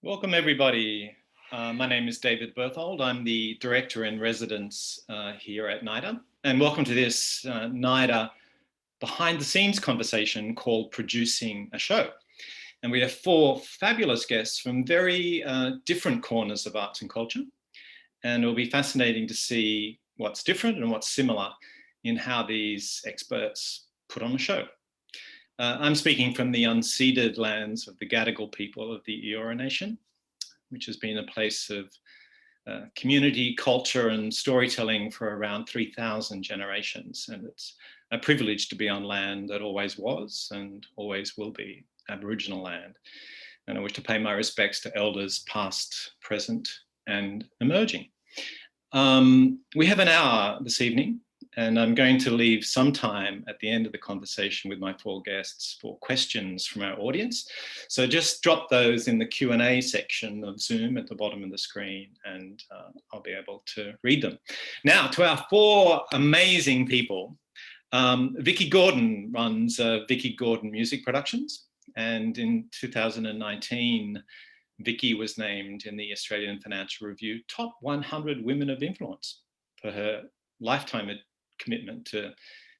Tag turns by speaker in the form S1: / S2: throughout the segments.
S1: Welcome everybody. My name is David Berthold. I'm the Director in Residence here at NIDA. And welcome to this NIDA behind the scenes conversation called Producing a Show. And we have four fabulous guests from very different corners of arts and culture. And it'll be fascinating to see what's different and what's similar in how these experts put on a show. I'm speaking from the unceded lands of the Gadigal people of the Eora Nation, which has been a place of community, culture and storytelling for around 3,000 generations. And it's a privilege to be on land that always was and always will be Aboriginal land. And I wish to pay my respects to elders past, present and emerging. We have an hour this evening, and I'm going to leave some time at the end of the conversation with my four guests for questions from our audience. So just drop those in the Q&A section of Zoom at the bottom of the screen, and I'll be able to read them. Now, to our four amazing people, Vicki Gordon runs Vicki Gordon Music Productions. And in 2019, Vicki was named in the Australian Financial Review Top 100 Women of Influence for her lifetime commitment to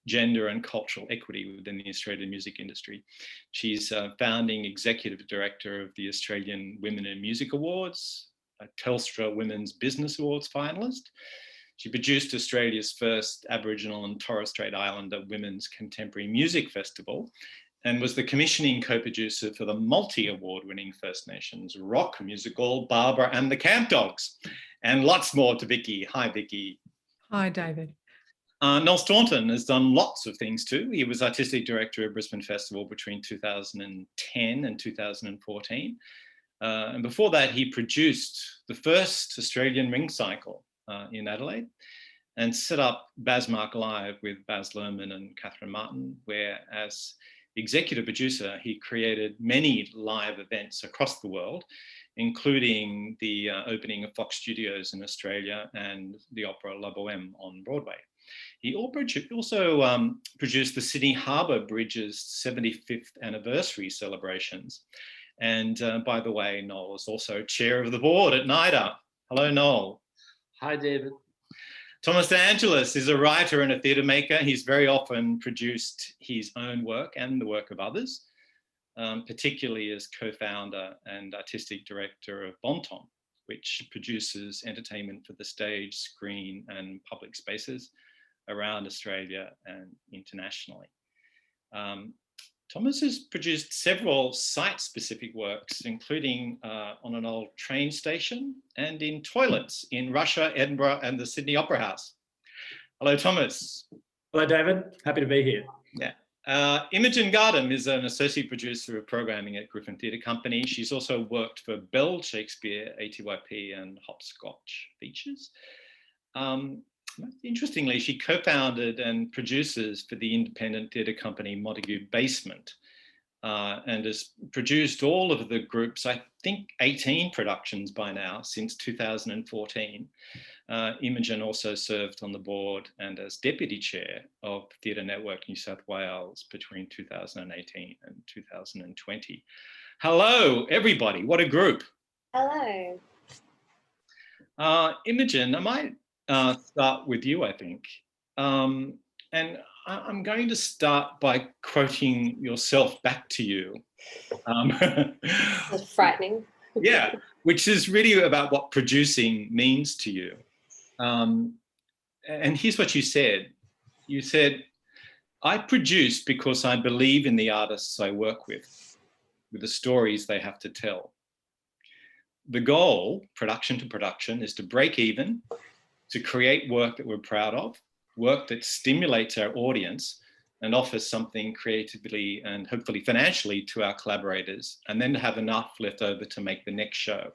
S1: gender and cultural equity within the Australian music industry. She's founding executive director of the Australian Women in Music Awards, a Telstra Women's Business Awards finalist. She produced Australia's first Aboriginal and Torres Strait Islander Women's Contemporary Music Festival, and was the commissioning co-producer for the multi-award-winning First Nations rock musical Barbara and the Camp Dogs, and lots more to Vicki. Hi, Vicki.
S2: Hi, David.
S1: Noel Staunton has done lots of things too. He was artistic director of Brisbane Festival between 2010 and 2014. And before that, he produced the first Australian ring cycle in Adelaide and set up Basmark Live with Baz Luhrmann and Catherine Martin, where as executive producer, he created many live events across the world, including the opening of Fox Studios in Australia and the opera La Boheme on Broadway. He also produced the Sydney Harbour Bridge's 75th anniversary celebrations. And by the way, Noel is also chair of the board at NIDA. Hello, Noel.
S3: Hi, David.
S1: Thomas De Angelis is a writer and a theatre maker. He's very often produced his own work and the work of others, particularly as co-founder and artistic director of Bon Ton, which produces entertainment for the stage, screen and public spaces around Australia and internationally. Thomas has produced several site-specific works, including on an old train station and in toilets in Russia, Edinburgh, and the Sydney Opera House. Hello, Thomas.
S3: Hello, David. Happy to be here.
S1: Yeah. Imogen Gardam is an associate producer of programming at Griffin Theatre Company. She's also worked for Bell Shakespeare, ATYP, and Hopscotch Features. Interestingly, she co-founded and produces for the independent theatre company Montague Basement, and has produced all of the group's, I think, 18 productions by now since 2014. Imogen also served on the board and as deputy chair of Theatre Network New South Wales between 2018 and 2020. Hello, everybody. What a group.
S4: Hello.
S1: Imogen, I might start with you, I think. And I'm going to start by quoting yourself back to you.
S4: That's frightening.
S1: Yeah, which is really about what producing means to you. And here's what you said. You said, I produce because I believe in the artists I work with the stories they have to tell. The goal, production to production, is to break even, to create work that we're proud of, work that stimulates our audience and offers something creatively and hopefully financially to our collaborators, and then to have enough left over to make the next show.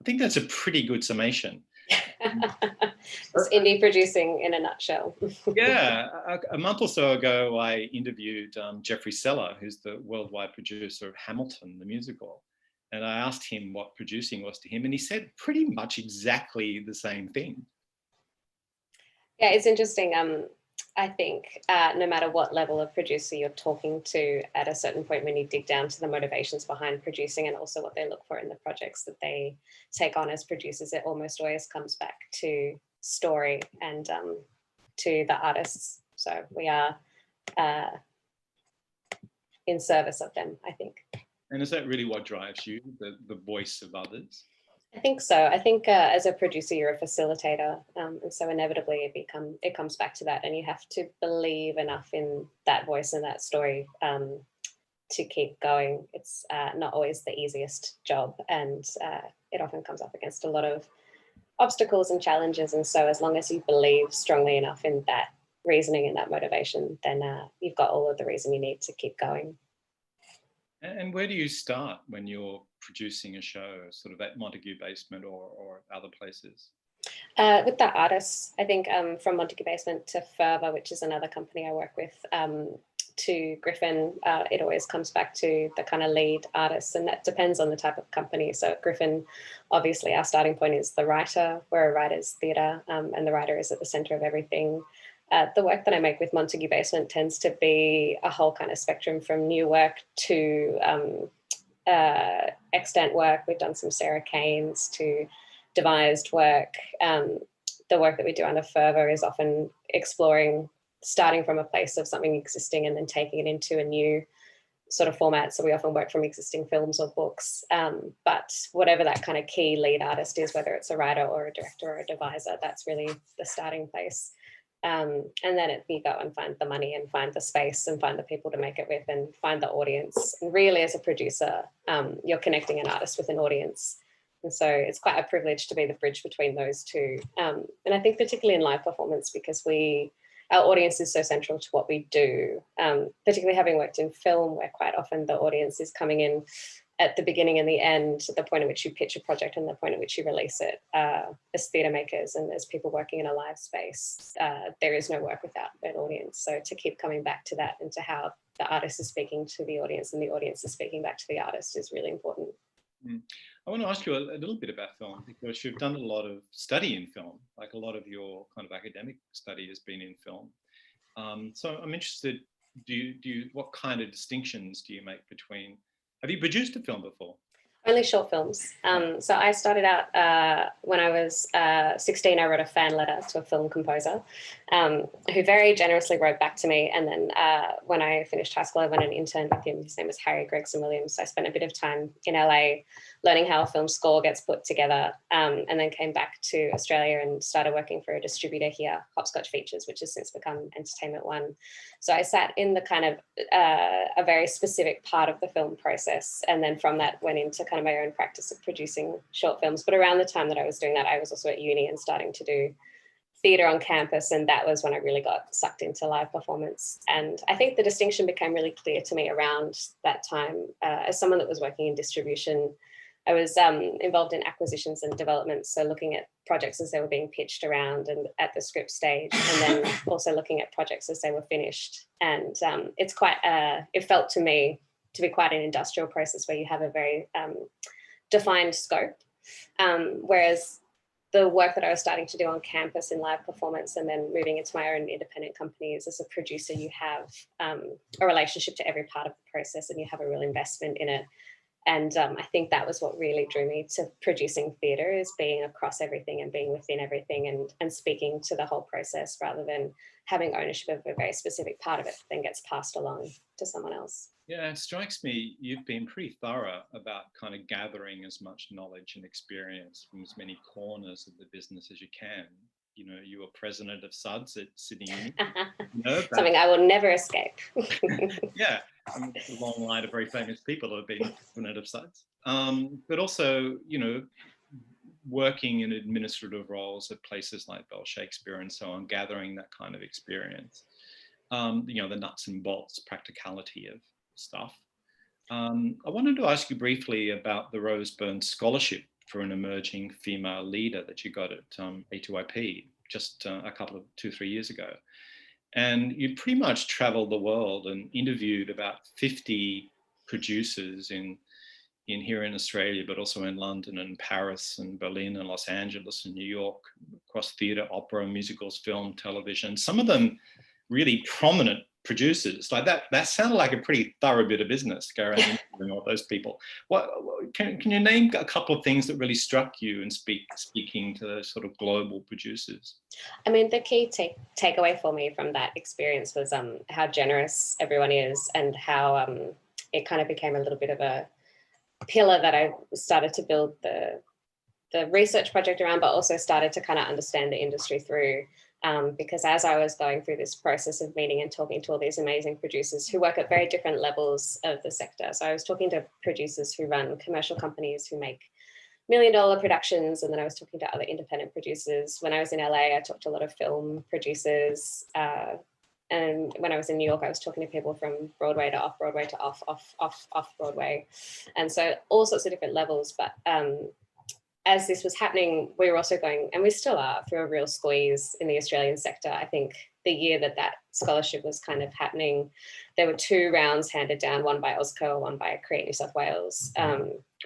S1: I think that's a pretty good summation.
S4: It's indie producing in a nutshell.
S1: Yeah, a month or so ago, I interviewed Jeffrey Seller, who's the worldwide producer of Hamilton, the musical. And I asked him what producing was to him, and he said pretty much exactly the same thing.
S4: Yeah, it's interesting. I think no matter what level of producer you're talking to, at a certain point when you dig down to the motivations behind producing and also what they look for in the projects that they take on as producers, it almost always comes back to story and to the artists. So we are in service of them, I think.
S1: And is that really what drives you, the voice of others?
S4: I think so. I think as a producer, you're a facilitator, and so inevitably it comes back to that, and you have to believe enough in that voice and that story to keep going. It's not always the easiest job, and it often comes up against a lot of obstacles and challenges. And so as long as you believe strongly enough in that reasoning and that motivation, then you've got all of the reason you need to keep going.
S1: And where do you start when you're producing a show, sort of at Montague Basement or other places?
S4: With the artists, I think from Montague Basement to Fervour, which is another company I work with, to Griffin, it always comes back to the kind of lead artists, and that depends on the type of company. So at Griffin, obviously our starting point is the writer. We're a writer's theatre, and the writer is at the centre of everything. The work that I make with Montague Basement tends to be a whole kind of spectrum, from new work to extant work. We've done some Sarah Kane's to devised work. The work that we do under Fervour is often exploring, starting from a place of something existing and then taking it into a new sort of format. So we often work from existing films or books. But whatever that kind of key lead artist is, whether it's a writer or a director or a deviser, that's really the starting place. And then you go and find the money and find the space and find the people to make it with and find the audience. And really, as a producer, you're connecting an artist with an audience. And so it's quite a privilege to be the bridge between those two. And I think particularly in live performance, because our audience is so central to what we do, particularly having worked in film, where quite often the audience is coming in at the beginning and the end, the point at which you pitch a project and the point at which you release it. As theatre makers and as people working in a live space, there is no work without an audience. So to keep coming back to that and to how the artist is speaking to the audience and the audience is speaking back to the artist is really important.
S1: I want to ask you a little bit about film, because you've done a lot of study in film, like a lot of your kind of academic study has been in film. So I'm interested, what kind of distinctions do you make between, have you produced a film before?
S4: Only short films. So I started out when I was 16. I wrote a fan letter to a film composer who very generously wrote back to me. And then when I finished high school, I went and interned with him. His name was Harry Gregson Williams. So I spent a bit of time in LA learning how a film score gets put together, and then came back to Australia and started working for a distributor here, Hopscotch Features, which has since become Entertainment One. So I sat in the kind of a very specific part of the film process. And then from that went into kind of my own practice of producing short films. But around the time that I was doing that, I was also at uni and starting to do theatre on campus. And that was when I really got sucked into live performance. And I think the distinction became really clear to me around that time. As someone that was working in distribution, I was involved in acquisitions and development, so looking at projects as they were being pitched around and at the script stage, and then also looking at projects as they were finished. And it's quite, it felt to me to be quite an industrial process where you have a very defined scope, whereas the work that I was starting to do on campus in live performance and then moving into my own independent companies, as a producer, you have a relationship to every part of the process and you have a real investment in it. And I think that was what really drew me to producing theatre, is being across everything and being within everything and speaking to the whole process rather than having ownership of a very specific part of it that then gets passed along to someone else.
S1: Yeah, it strikes me you've been pretty thorough about kind of gathering as much knowledge and experience from as many corners of the business as you can. You know, you were president of SUDS at Sydney Uni.
S4: Something I will never escape.
S1: Yeah, a long line of very famous people who have been president of SUDS. But also, you know, working in administrative roles at places like Bell Shakespeare and so on, gathering that kind of experience. You know, the nuts and bolts practicality of stuff. I wanted to ask you briefly about the Roseburn Scholarship for an emerging female leader that you got at A2IP just 2-3 years ago. And you pretty much traveled the world and interviewed about 50 producers in here in Australia, but also in London and Paris and Berlin and Los Angeles and New York, across theatre, opera, musicals, film, television. Some of them really prominent producers. Like that sounded like a pretty thorough bit of business, go around interviewing all those people. What can you name a couple of things that really struck you in speaking to those sort of global producers?
S4: I mean, the key takeaway for me from that experience was how generous everyone is, and how it kind of became a little bit of a pillar that I started to build the research project around, but also started to kind of understand the industry through. Because as I was going through this process of meeting and talking to all these amazing producers who work at very different levels of the sector. So I was talking to producers who run commercial companies who make $1 million productions, and then I was talking to other independent producers. When I was in LA, I talked to a lot of film producers. And when I was in New York, I was talking to people from Broadway to off Broadway to off Broadway. And so all sorts of different levels. But as this was happening, we were also going, and we still are, through a real squeeze in the Australian sector. I think the year that scholarship was kind of happening, there were 2 rounds handed down, one by OzCo, one by Create New South Wales,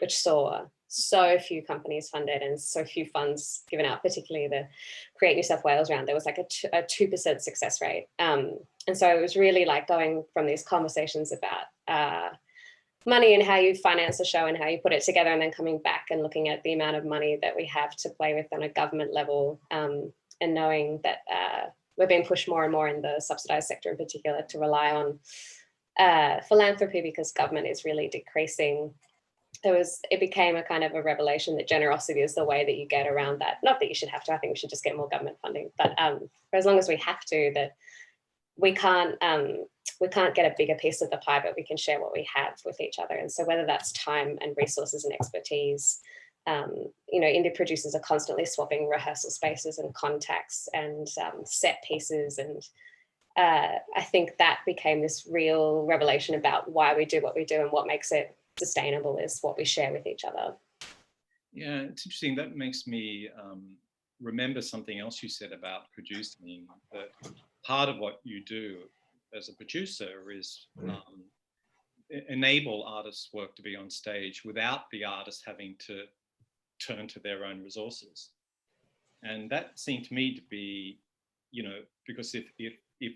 S4: which saw so few companies funded and so few funds given out, particularly the Create New South Wales round. There was like a 2% success rate. And so it was really like going from these conversations about money and how you finance a show and how you put it together, and then coming back and looking at the amount of money that we have to play with on a government level, and knowing that we're being pushed more and more in the subsidised sector in particular to rely on philanthropy because government is really decreasing. It became a kind of a revelation that generosity is the way that you get around that. Not that you should have to, I think we should just get more government funding, but for as long as we have to, that we can't get a bigger piece of the pie, but we can share what we have with each other. And so whether that's time and resources and expertise, indie producers are constantly swapping rehearsal spaces and contacts and set pieces. And I think that became this real revelation about why we do what we do, and what makes it sustainable is what we share with each other.
S1: Yeah, it's interesting. That makes me remember something else you said about producing, that part of what you do as a producer is enable artists' work to be on stage without the artist having to turn to their own resources. And that seemed to me to be, because if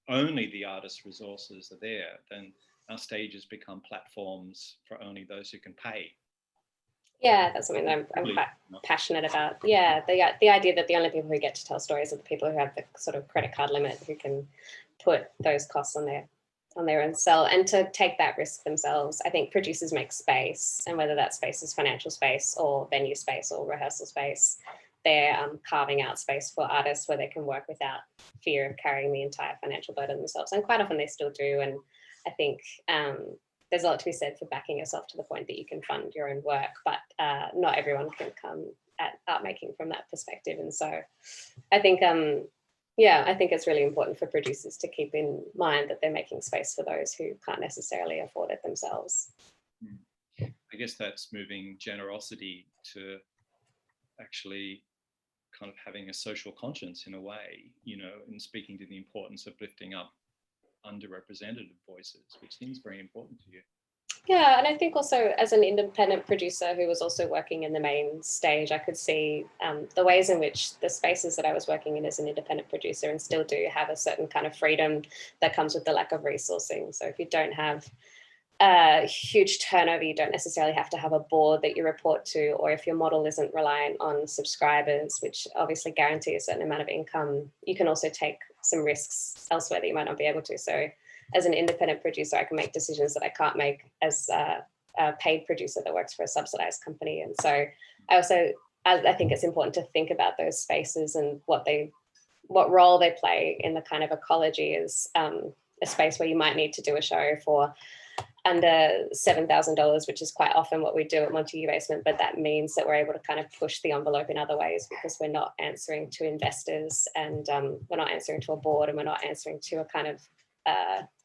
S1: only the artist's resources are there, then our stages become platforms for only those who can pay.
S4: Yeah, that's something that I'm quite passionate about. Yeah, the idea that the only people who get to tell stories are the people who have the sort of credit card limit, who can put those costs on their own sell, and to take that risk themselves. I think producers make space, and whether that space is financial space or venue space or rehearsal space, they're carving out space for artists where they can work without fear of carrying the entire financial burden themselves. And quite often they still do. And I think there's a lot to be said for backing yourself to the point that you can fund your own work, but not everyone can come at art making from that perspective. And so I think, I think it's really important for producers to keep in mind that they're making space for those who can't necessarily afford it themselves.
S1: I guess that's moving generosity to actually kind of having a social conscience in a way, and speaking to the importance of lifting up underrepresented voices, which seems very important to you.
S4: Yeah, and I think also as an independent producer who was also working in the main stage, I could see the ways in which the spaces that I was working in as an independent producer, and still do, have a certain kind of freedom that comes with the lack of resourcing. So if you don't have a huge turnover, you don't necessarily have to have a board that you report to, or if your model isn't reliant on subscribers, which obviously guarantee a certain amount of income, you can also take some risks elsewhere that you might not be able to. So as an independent producer, I can make decisions that I can't make as a paid producer that works for a subsidized company. And so I think it's important to think about those spaces and what role they play in the kind of ecology. Is a space where you might need to do a show for under $7,000, which is quite often what we do at Montague Basement, but that means that we're able to kind of push the envelope in other ways, because we're not answering to investors, and we're not answering to a board, and we're not answering to a kind of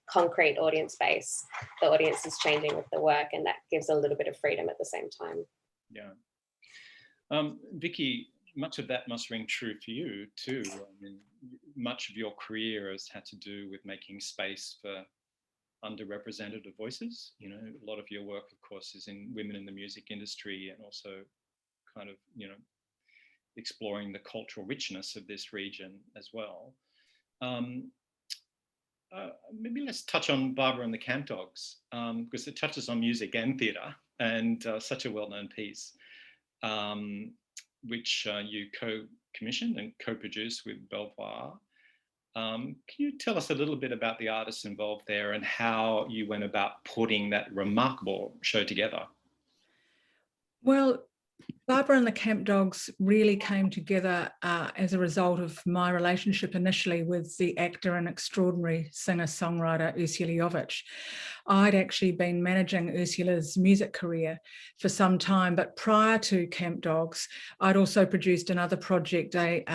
S4: concrete audience base. The audience is changing with the work, and that gives a little bit of freedom at the same time.
S1: Yeah. Vicki, much of that must ring true for you too. I mean, much of your career has had to do with making space for underrepresented voices. A lot of your work, of course, is in women in the music industry, and also kind of, exploring the cultural richness of this region as well. maybe let's touch on Barbara and the Camp Dogs, because it touches on music and theatre, and such a well-known piece, which you co-commissioned and co-produced with Belvoir. Can you tell us a little bit about the artists involved there and how you went about putting that remarkable show together?
S2: Well, Barbara and the Camp Dogs really came together as a result of my relationship initially with the actor and extraordinary singer-songwriter Ursula Jovic. I'd actually been managing Ursula's music career for some time, but prior to Camp Dogs, I'd also produced another project, a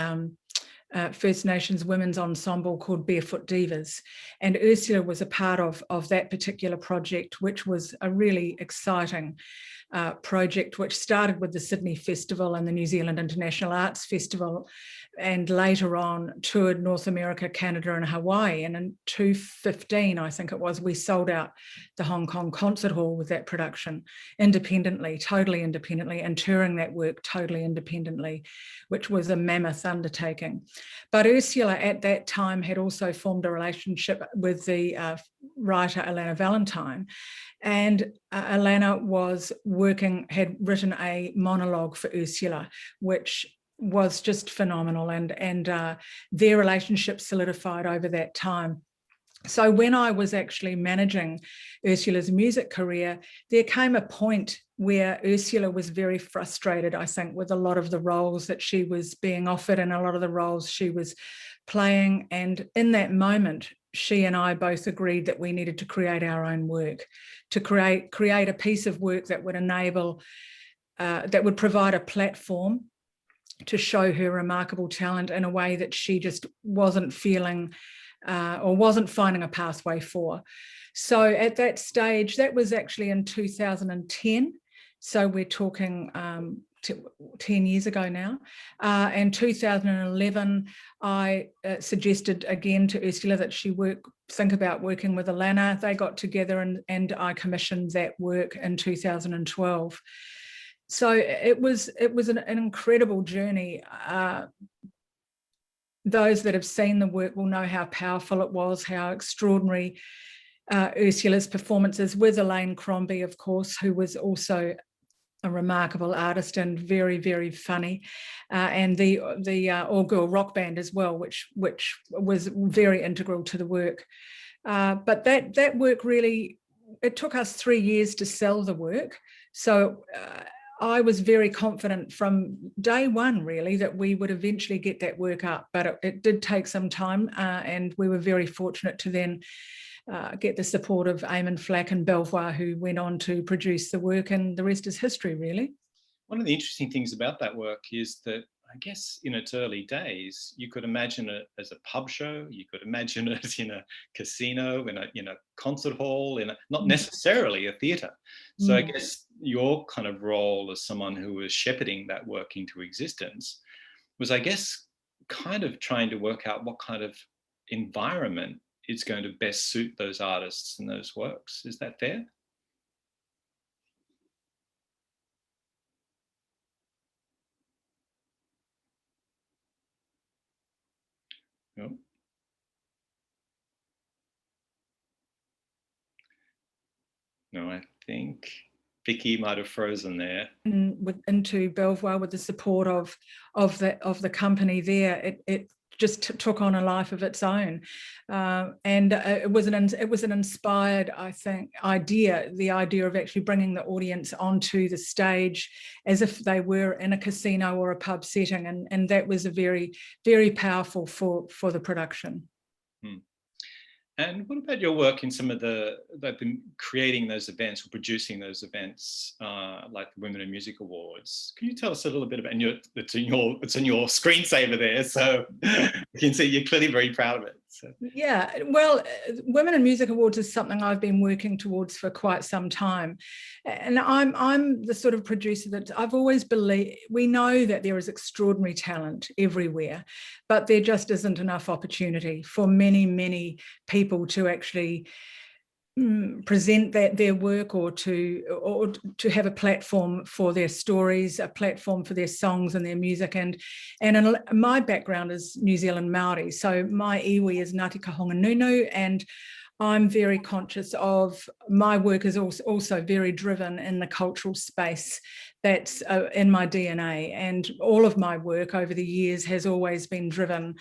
S2: First Nations women's ensemble called Barefoot Divas. And Ursula was a part of that particular project, which was a really exciting project, which started with the Sydney Festival and the New Zealand International Arts Festival, and later on toured North America, Canada and Hawaii. And in 2015, I think it was, we sold out the Hong Kong Concert Hall with that production independently, totally independently, and touring that work totally independently, which was a mammoth undertaking. But Ursula at that time had also formed a relationship with the writer Alana Valentine. And Alana had written a monologue for Ursula, which was just phenomenal, and their relationship solidified over that time. So when I was actually managing Ursula's music career, there came a point where Ursula was very frustrated, I think, with a lot of the roles that she was being offered and a lot of the roles she was playing. And in that moment, she and I both agreed that we needed to create our own work, to create a piece of work that would enable, that would provide a platform to show her remarkable talent in a way that she just wasn't feeling or wasn't finding a pathway for. So at that stage, that was actually in 2010. So we're talking 10 years ago now. In 2011, I suggested again to Ursula that she think about working with Alana. They got together and I commissioned that work in 2012. So it was an incredible journey. Those that have seen the work will know how powerful it was, how extraordinary Ursula's performances with Elaine Crombie, of course, who was also a remarkable artist and very, very funny, and the all-girl rock band as well, which was very integral to the work. But that work really, it took us 3 years to sell the work. So I was very confident from day one, really, that we would eventually get that work up, but it did take some time, and we were very fortunate to then get the support of Eamon Flack and Belvoir, who went on to produce the work, and the rest is history, really.
S1: One of the interesting things about that work is that, I guess, in its early days, you could imagine it as a pub show, you could imagine it in a casino, in a concert hall, not necessarily a theatre. So I guess your kind of role as someone who was shepherding that work into existence was, I guess, kind of trying to work out what kind of environment is going to best suit those artists and those works. Is that fair? No. No, I think Vicki might have frozen there.
S2: Into Belvoir with the support of the company there, it just took on a life of its own, and it was an inspired, I think, idea. The idea of actually bringing the audience onto the stage as if they were in a casino or a pub setting, and that was a very, very powerful for the production.
S1: And what about your work in some of creating those events or producing those events, like the Women in Music Awards? Can you tell us a little bit about? And it's in your screensaver there, so you can see you're clearly very proud of it. So. Yeah,
S2: well, Women in Music Awards is something I've been working towards for quite some time, and I'm the sort of producer that I've always believed. We know that there is extraordinary talent everywhere, but there just isn't enough opportunity for many, many people to actually present their work, or to have a platform for their stories, a platform for their songs and their music. And my background is New Zealand Māori, so my iwi is Ngāti Kahonga Nunu, and I'm very conscious of my work is also very driven in the cultural space. That's in my DNA, and all of my work over the years has always been driven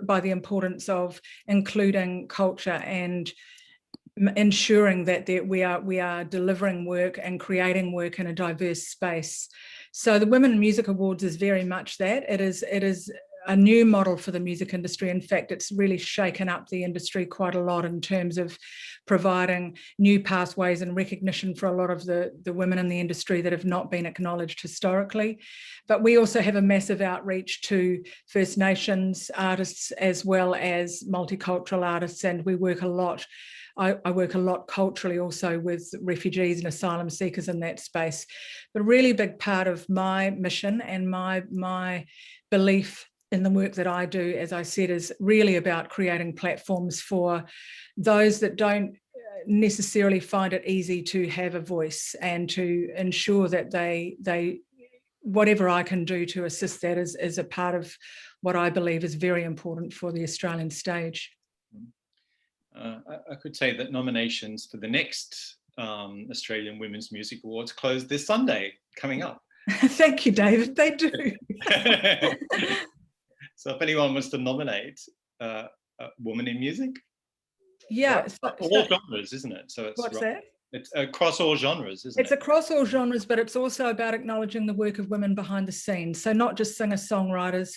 S2: by the importance of including culture and ensuring that we are delivering work and creating work in a diverse space. So the Women in Music Awards is very much that. It is a new model for the music industry. In fact, it's really shaken up the industry quite a lot in terms of providing new pathways and recognition for a lot of the women in the industry that have not been acknowledged historically. But we also have a massive outreach to First Nations artists as well as multicultural artists, and we work a lot. I work a lot culturally also with refugees and asylum seekers in that space. But a really big part of my mission and my belief in the work that I do, as I said, is really about creating platforms for those that don't necessarily find it easy to have a voice, and to ensure that they whatever I can do to assist that is a part of what I believe is very important for the Australian stage.
S1: I could say that nominations for the next Australian Women's Music Awards close this Sunday coming up.
S2: Thank you, David. They do.
S1: So if anyone wants to nominate a woman in music,
S2: yeah,
S1: all genres, isn't it? So it's
S2: what's that?
S1: It's across all genres, isn't it?
S2: It's across all genres, but it's also about acknowledging the work of women behind the scenes. So not just singer-songwriters,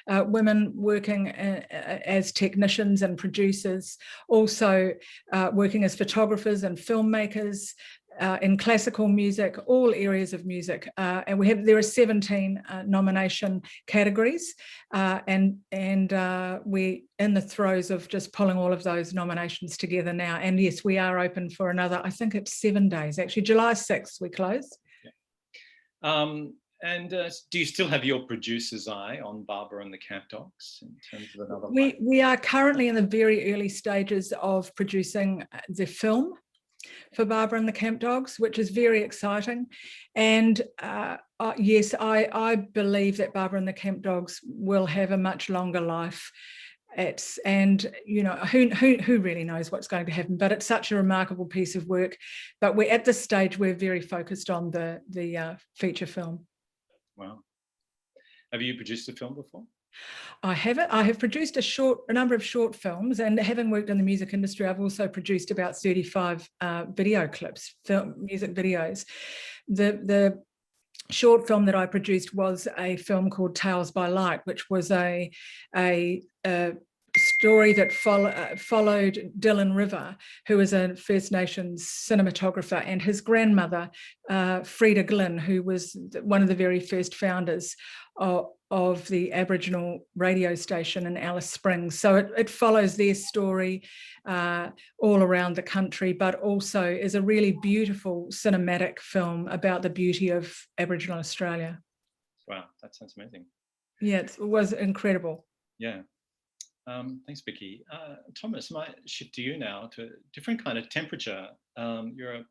S2: women working as technicians and producers, also working as photographers and filmmakers, in classical music, all areas of music. And there are 17 nomination categories, and we're in the throes of just pulling all of those nominations together now. And yes, we are open for another, I think it's 7 days, actually. July 6th we close.
S1: Yeah. And do you still have your producer's eye on Barbara and the Camp Dogs in terms of another one?
S2: We are currently in the very early stages of producing the film for Barbara and the Camp Dogs, which is very exciting. And yes, I believe that Barbara and the Camp Dogs will have a much longer life. And you know, who really knows what's going to happen, but it's such a remarkable piece of work. But we're at this stage, we're very focused on the feature film.
S1: Wow. Have you produced a film before?
S2: I haven't. I have produced a number of short films, and having worked in the music industry, I've also produced about 35 video clips, music videos. The short film that I produced was a film called Tales by Light, which was a story that followed Dylan River, who is a First Nations cinematographer, and his grandmother, Frida Glynn, who was one of the very first founders of the Aboriginal radio station in Alice Springs. So it follows their story all around the country, but also is a really beautiful cinematic film about the beauty of Aboriginal Australia.
S1: Wow, that sounds amazing.
S2: Yeah, it was incredible.
S1: Yeah. Thanks, Vicki. Thomas, might shift to you now to a different kind of temperature. You're a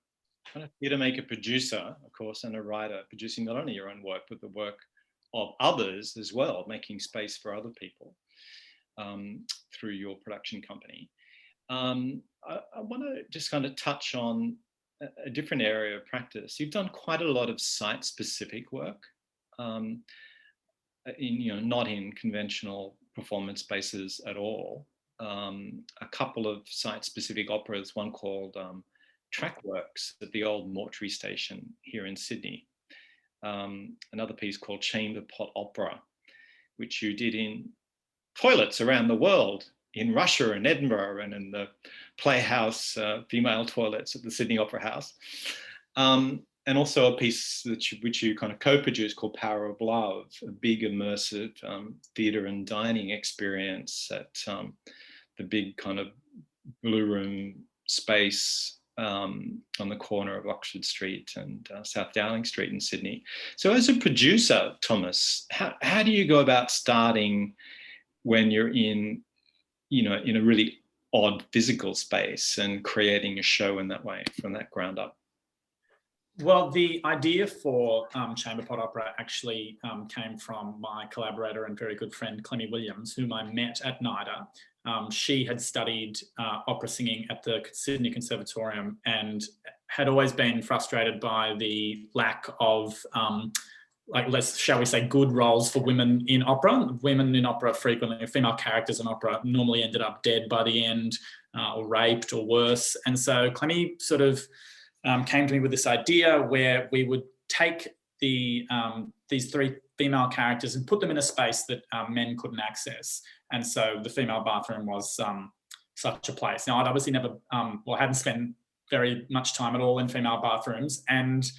S1: kind of theatre maker, producer, of course, and a writer, producing not only your own work, but the work of others as well, making space for other people through your production company. I want to just kind of touch on a different area of practice. You've done quite a lot of site-specific work, not in conventional performance spaces at all. A couple of site-specific operas, one called Trackworks at the old Mortuary Station here in Sydney. Another piece called Chamber Pot Opera, which you did in toilets around the world, in Russia and Edinburgh, and in the Playhouse female toilets at the Sydney Opera House. And also a piece which you kind of co-produced called Power of Love, a big immersive theatre and dining experience at the big kind of blue room space on the corner of Oxford Street and South Dowling Street in Sydney. So as a producer, Thomas, how do you go about starting when you're in a really odd physical space and creating a show in that way from that ground up?
S3: Well, the idea for Chamber Pot Opera actually came from my collaborator and very good friend, Clemmy Williams, whom I met at NIDA. She had studied opera singing at the Sydney Conservatorium and had always been frustrated by the lack of, shall we say, good roles for women in opera. Women in opera frequently, female characters in opera normally ended up dead by the end or raped or worse. And so Clemmy sort of came to me with this idea where we would take these three female characters and put them in a space that men couldn't access. And so the female bathroom was such a place. Now, I'd obviously never, hadn't spent very much time at all in female bathrooms. And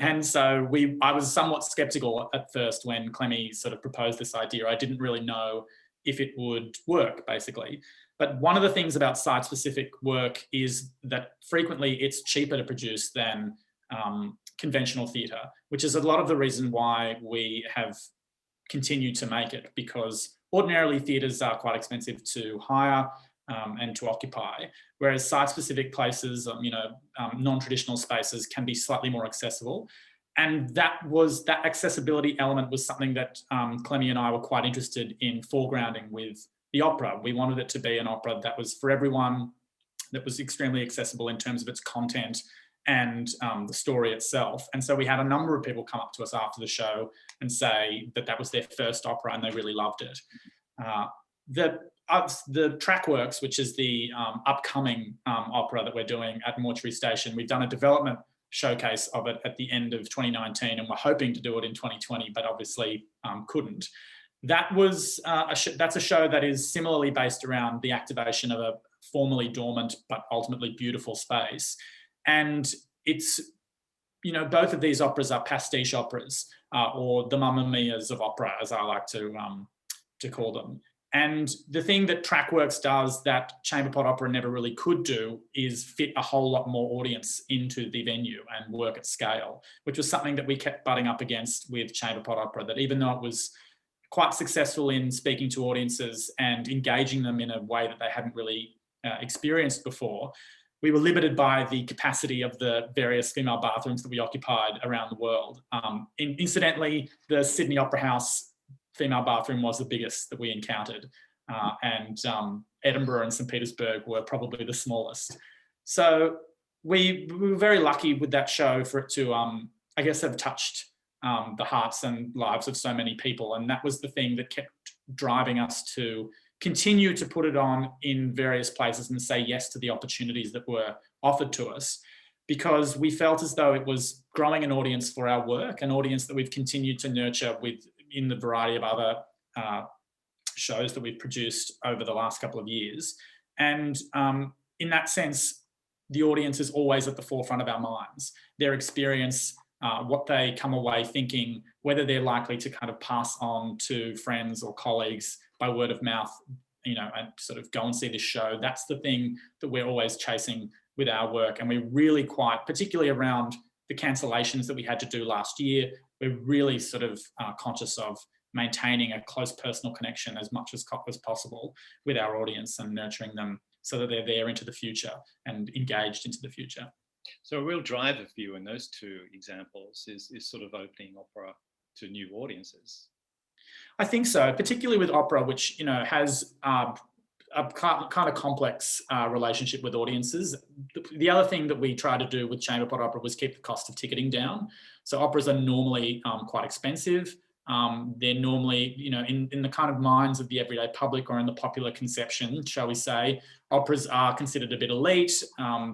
S3: and so I was somewhat skeptical at first when Clemmy sort of proposed this idea. I didn't really know if it would work, basically. But one of the things about site-specific work is that frequently it's cheaper to produce than conventional theatre, which is a lot of the reason why we have continued to make it, because ordinarily theatres are quite expensive to hire and to occupy, whereas site-specific places, non-traditional spaces can be slightly more accessible. And that accessibility element was something that Clemmy and I were quite interested in foregrounding with the opera. We wanted it to be an opera that was for everyone, that was extremely accessible in terms of its content and the story itself. And so we had a number of people come up to us after the show and say that that was their first opera and they really loved it. The Trackworks, which is the upcoming opera that we're doing at Mortuary Station, we've done a development showcase of it at the end of 2019 and we're hoping to do it in 2020, but obviously couldn't. That's a show that is similarly based around the activation of a formerly dormant but ultimately beautiful space. And it's, both of these operas are pastiche operas or the Mamma Mias of opera, as I like to call them. And the thing that Trackworks does that Chamber Pot Opera never really could do is fit a whole lot more audience into the venue and work at scale, which was something that we kept butting up against with Chamber Pot Opera, that even though it was quite successful in speaking to audiences and engaging them in a way that they hadn't really experienced before, we were limited by the capacity of the various female bathrooms that we occupied around the world. Incidentally, the Sydney Opera House female bathroom was the biggest that we encountered, and Edinburgh and St. Petersburg were probably the smallest. So we were very lucky with that show for it to, I guess, have touched the hearts and lives of so many people. And that was the thing that kept driving us to continue to put it on in various places and say yes to the opportunities that were offered to us, because we felt as though it was growing an audience for our work, an audience that we've continued to nurture in the variety of other shows that we've produced over the last couple of years. And in that sense, the audience is always at the forefront of our minds. Their experience, what they come away thinking, whether they're likely to kind of pass on to friends or colleagues by word of mouth, and sort of go and see this show. That's the thing that we're always chasing with our work. And we're really quite, particularly around the cancellations that we had to do last year, we're really sort of conscious of maintaining a close personal connection as much as possible with our audience and nurturing them so that they're there into the future and engaged into the future.
S1: So a real driver for you in those two examples is sort of opening opera to new audiences.
S3: I think so, particularly with opera, which has a kind of complex relationship with audiences. The other thing that we tried to do with Chamber Pot Opera was keep the cost of ticketing down. So operas are normally quite expensive. They're normally, in the kind of minds of the everyday public or in the popular conception, shall we say, operas are considered a bit elite.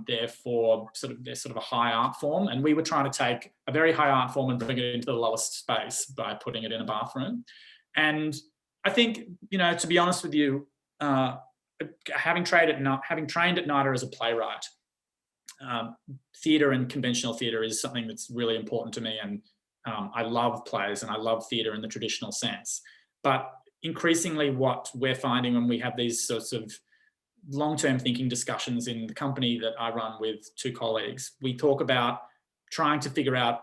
S3: Therefore, they're sort of a high art form. And we were trying to take a very high art form and bring it into the lowest space by putting it in a bathroom. And I think, to be honest with you, having trained at NIDA as a playwright, theatre and conventional theatre is something that's really important to me. And I love plays and I love theatre in the traditional sense. But increasingly what we're finding when we have these sorts of long-term thinking discussions in the company that I run with two colleagues, we talk about trying to figure out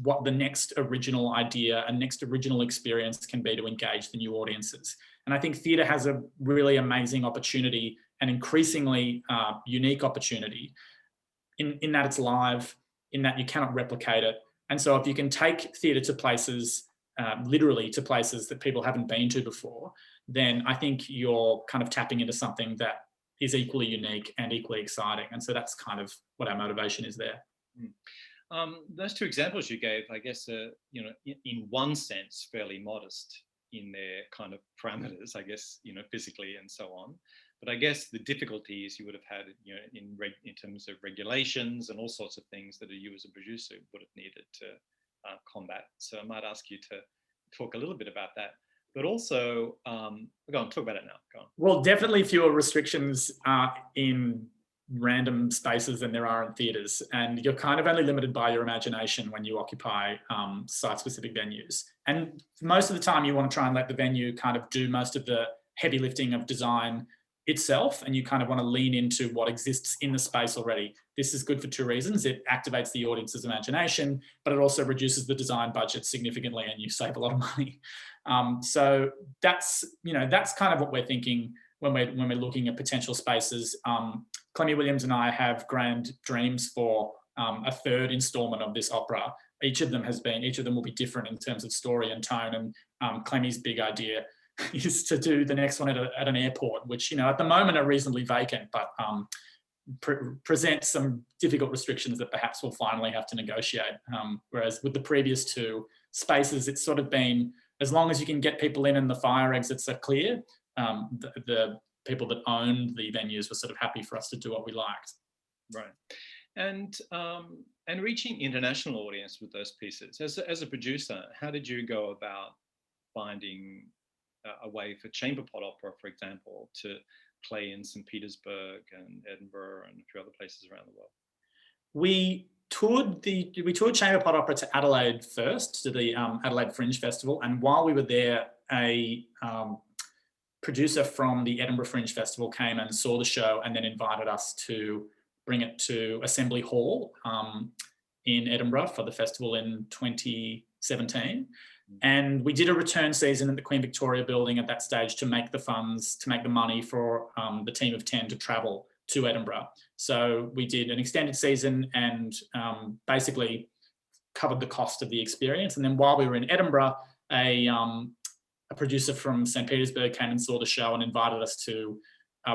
S3: what the next original idea and next original experience can be to engage the new audiences. And I think theatre has a really amazing opportunity, an increasingly unique opportunity in that it's live, in that you cannot replicate it. And so if you can take theatre to places, literally to places that people haven't been to before, then I think you're kind of tapping into something that is equally unique and equally exciting. And so that's kind of what our motivation is there.
S1: Those two examples you gave, I guess, you know, in one sense, fairly modest in their kind of parameters, I guess, you know, physically and so on. But I guess the difficulties you would have had, you know, in terms of regulations and all sorts of things that you as a producer would have needed to combat. So I might ask you to talk a little bit about that. But also, go on, talk about it now. Go on. Well,
S3: definitely fewer restrictions in random spaces than there are in theatres, and you're kind of only limited by your imagination when you occupy site-specific venues. And most of the time you want to try and let the venue kind of do most of the heavy lifting of design itself, and you kind of want to lean into what exists in the space already. This is good for two reasons. It activates the audience's imagination, but it also reduces the design budget significantly, and you save a lot of money. So that's, you know, that's kind of what we're thinking when we're looking at potential spaces. Clemmy Williams and I have grand dreams for a third instalment of this opera. Each of them will be different in terms of story and tone. And Clemmy's big idea is to do the next one at an airport, which, you know, at the moment are reasonably vacant, but present some difficult restrictions that perhaps we'll finally have to negotiate. Whereas with the previous two spaces, it's sort of been, as long as you can get people in and the fire exits are clear, the people that owned the venues were sort of happy for us to do what we liked.
S1: Right. And reaching international audience with those pieces. As a producer, how did you go about finding a way for chamber pot opera, for example, to play in St. Petersburg and Edinburgh and a few other places around the world?
S3: We toured chamber pot opera to Adelaide first, to the Adelaide Fringe Festival, and while we were there, a producer from the Edinburgh Fringe Festival came and saw the show and then invited us to bring it to Assembly Hall in Edinburgh for the festival in 2017. And we did a return season at the Queen Victoria building at that stage to make the funds, to make the money for the team of 10 to travel to Edinburgh. So we did an extended season and basically covered the cost of the experience. And then while we were in Edinburgh, a producer from St. Petersburg came and saw the show and invited us to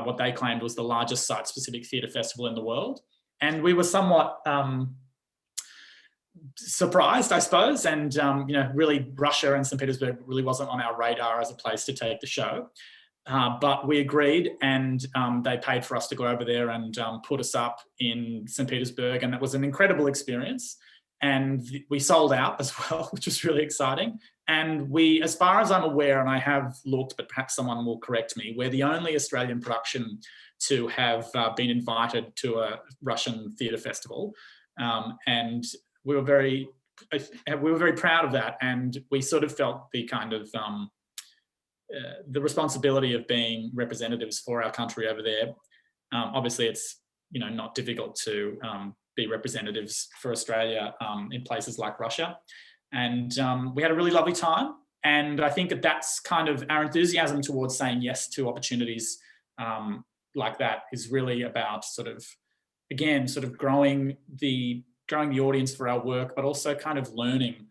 S3: what they claimed was the largest site-specific theatre festival in the world. And we were somewhat surprised, I suppose, and you know, really Russia and St. Petersburg really wasn't on our radar as a place to take the show. But we agreed, and they paid for us to go over there and put us up in St. Petersburg, and that was an incredible experience. And we sold out as well, which was really exciting. And we, as far as I'm aware, and I have looked, but perhaps someone will correct me, we're the only Australian production to have been invited to a Russian theatre festival. And we were very proud of that. And we sort of felt the kind of the responsibility of being representatives for our country over there. Obviously, it's, you know, not difficult to be representatives for Australia in places like Russia. And we had a really lovely time. And I think that that's kind of our enthusiasm towards saying yes to opportunities like that is really about sort of, again, sort of growing the audience for our work, but also kind of learning.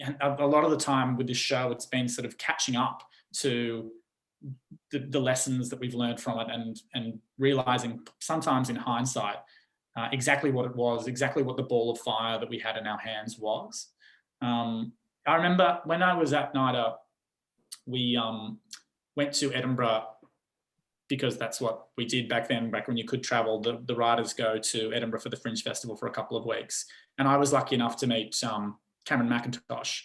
S3: And a lot of the time with this show, it's been sort of catching up to the lessons that we've learned from it and realising sometimes in hindsight exactly what it was, exactly what the ball of fire that we had in our hands was. I remember when I was at NIDA, we went to Edinburgh because that's what we did back then, back when you could travel. The writers go to Edinburgh for the Fringe Festival for a couple of weeks. And I was lucky enough to meet Cameron McIntosh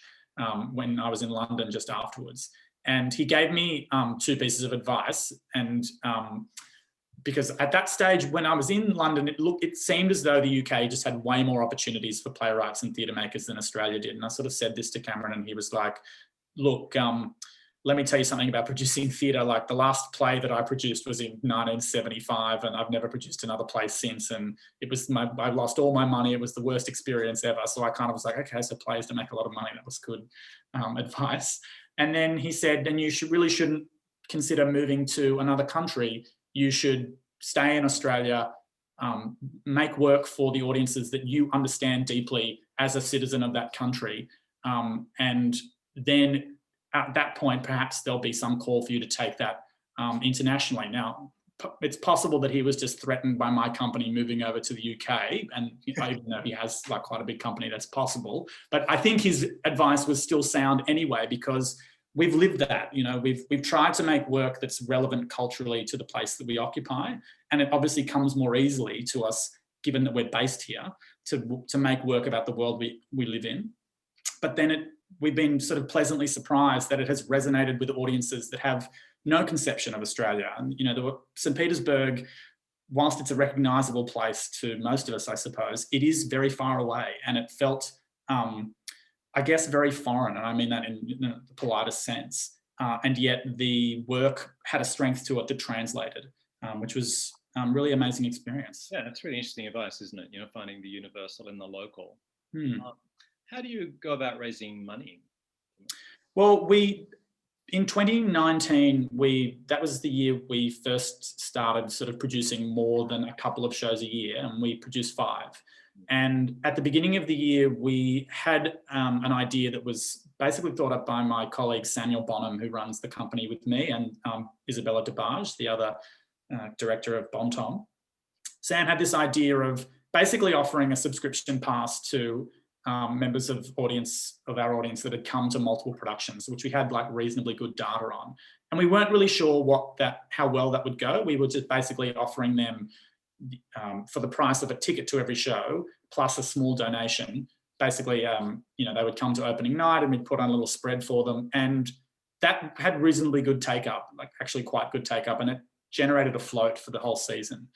S3: when I was in London just afterwards. And he gave me 2 pieces of advice. And because at that stage, when I was in London, it seemed as though the UK just had way more opportunities for playwrights and theatre makers than Australia did. And I sort of said this to Cameron, and he was like, look, let me tell you something about producing theatre. Like the last play that I produced was in 1975, and I've never produced another play since. And it was I lost all my money. It was the worst experience ever. So I kind of was like, okay, so plays don't make a lot of money. That was good advice. And then he said, then you really shouldn't consider moving to another country. You should stay in Australia, make work for the audiences that you understand deeply as a citizen of that country. And then at that point, perhaps there'll be some call for you to take that internationally. Now, it's possible that he was just threatened by my company moving over to the UK, and even though he has like quite a big company, that's possible. But I think his advice was still sound anyway, because we've lived that. You know, we've tried to make work that's relevant culturally to the place that we occupy, and it obviously comes more easily to us, given that we're based here, to make work about the world we live in. But then we've been sort of pleasantly surprised that it has resonated with audiences that have no conception of Australia. And, you know, St. Petersburg, whilst it's a recognisable place to most of us, I suppose, it is very far away, and it felt, I guess, very foreign. And I mean that in the politest sense. And yet the work had a strength to it that translated, which was really amazing experience.
S1: Yeah, that's really interesting advice, isn't it? You know, finding the universal in the local. How do you go about raising money?
S3: Well, in 2019, that was the year we first started sort of producing more than a couple of shows a year, and we produced 5. And at the beginning of the year, we had an idea that was basically thought up by my colleague Samuel Bonham, who runs the company with me, and Isabella DeBarge, the other director of Bon Tom. Sam had this idea of basically offering a subscription pass to members of our audience that had come to multiple productions, which we had like reasonably good data on. And we weren't really sure how well that would go. We were just basically offering them for the price of a ticket to every show, plus a small donation. Basically, you know, they would come to opening night and we'd put on a little spread for them. And that had reasonably good take-up, like actually quite good take-up. And it generated a float for the whole season,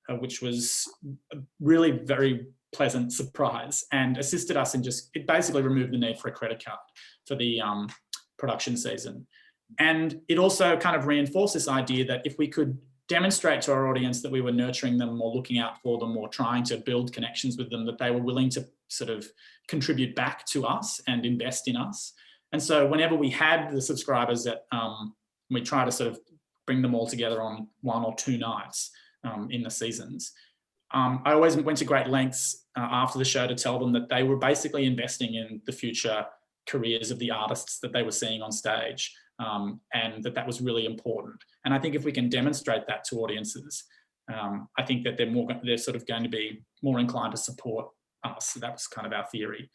S3: which was a really very pleasant surprise, and assisted us in it basically removed the need for a credit card for the production season. And it also kind of reinforced this idea that if we could demonstrate to our audience that we were nurturing them or looking out for them or trying to build connections with them, that they were willing to sort of contribute back to us and invest in us. And so whenever we had the subscribers we try to sort of bring them all together on 1 or 2 nights in the seasons. I always went to great lengths after the show to tell them that they were basically investing in the future careers of the artists that they were seeing on stage, and that was really important. And I think if we can demonstrate that to audiences, I think that they're sort of going to be more inclined to support us. So that was kind of our theory.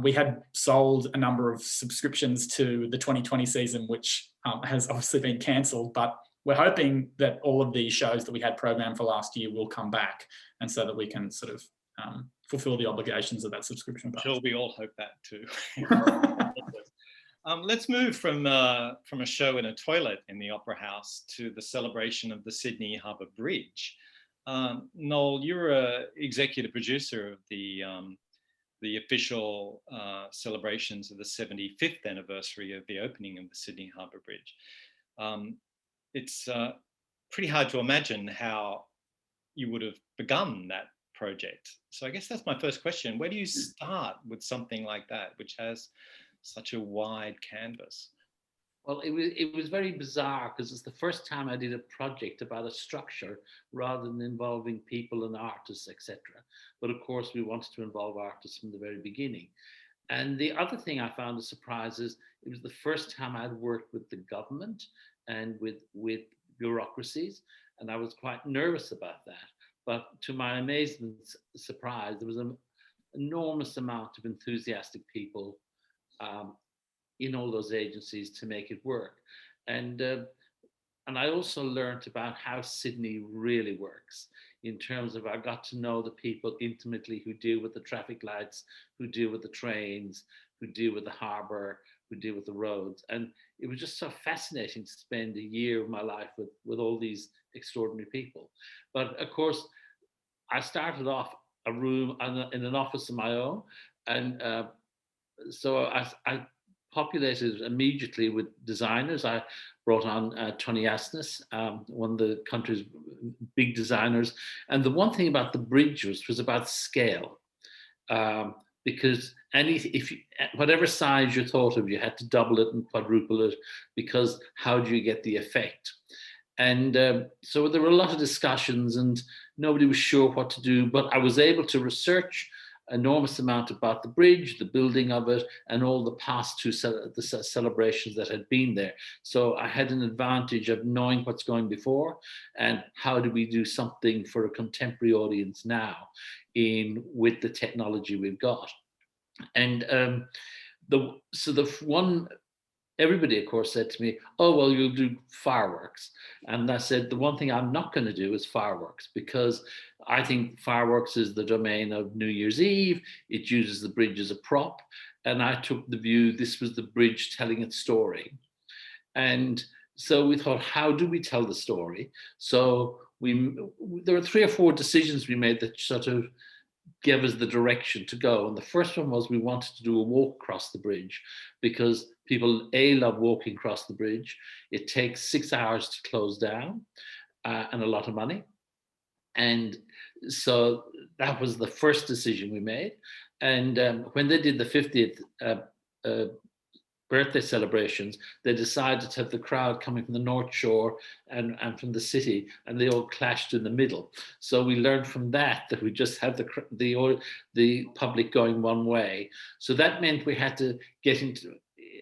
S3: We had sold a number of subscriptions to the 2020 season, which has obviously been cancelled, but we're hoping that all of the shows that we had programmed for last year will come back, and so that we can sort of fulfill the obligations of that subscription.
S1: I'm sure we all hope that too. Let's move from a show in a toilet in the Opera House to the celebration of the Sydney Harbour Bridge. Noel, you're an executive producer of the official celebrations of the 75th anniversary of the opening of the Sydney Harbour Bridge. It's pretty hard to imagine how you would have begun that project. So I guess that's my first question. Where do you start with something like that, which has such a wide canvas?
S5: Well, it was very bizarre because it's the first time I did a project about a structure rather than involving people and artists, etc. But of course, we wanted to involve artists from the very beginning. And the other thing I found a surprise is it was the first time I'd worked with the government and with bureaucracies, and I was quite nervous about that. But to my amazement, surprise, there was an enormous amount of enthusiastic people in all those agencies to make it work. And I also learned about how Sydney really works in terms of I got to know the people intimately who deal with the traffic lights, who deal with the trains, who deal with the harbour, who deal with the roads. And it was just so fascinating to spend a year of my life with all these extraordinary people. But of course, I started off a room in an office of my own. And so I populated immediately with designers. I brought on Tony Asnes, one of the country's big designers. And the one thing about the bridge was about scale. Because whatever size you thought of, you had to double it and quadruple it, because how do you get the effect? And so there were a lot of discussions and nobody was sure what to do, but I was able to research enormous amount about the bridge, the building of it, and all the past two celebrations that had been there. So I had an advantage of knowing what's going before and how do we do something for a contemporary audience now with the technology we've got. And everybody, of course, said to me, oh, well, you'll do fireworks. And I said, the one thing I'm not going to do is fireworks, because I think fireworks is the domain of New Year's Eve. It uses the bridge as a prop. And I took the view, this was the bridge telling its story. And so we thought, how do we tell the story? So there were 3 or 4 decisions we made that sort of gave us the direction to go. And the first one was we wanted to do a walk across the bridge, because people, love walking across the bridge. It takes 6 hours to close down and a lot of money. And so that was the first decision we made. And when they did the 50th birthday celebrations, they decided to have the crowd coming from the North Shore and from the city, and they all clashed in the middle. So we learned from that we just had the public going one way. So that meant we had to get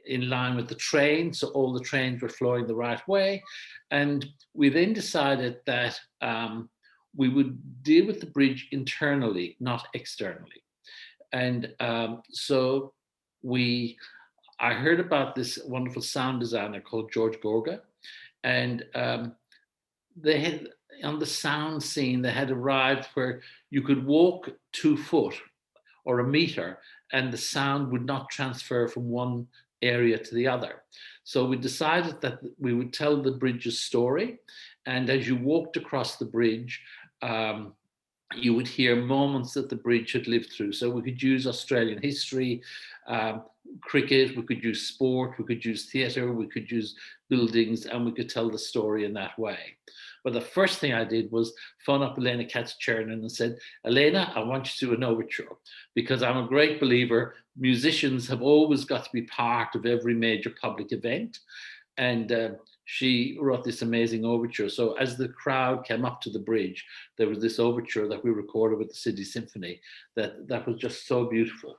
S5: in line with the train, so all the trains were flowing the right way. And we then decided that we would deal with the bridge internally, not externally. And so I heard about this wonderful sound designer called George Gorga, and they had, on the sound scene, they had arrived where you could walk 2 foot or a meter and the sound would not transfer from one area to the other. So we decided that we would tell the bridge's story, and as you walked across the bridge, you would hear moments that the bridge had lived through. So we could use Australian history, cricket, we could use sport, we could use theatre, we could use buildings, and we could tell the story in that way. But the first thing I did was phone up Elena Katz-Chernin and said, Elena, I want you to do an overture, because I'm a great believer musicians have always got to be part of every major public event. And she wrote this amazing overture. So as the crowd came up to the bridge, there was this overture that we recorded with the Sydney Symphony that was just so beautiful.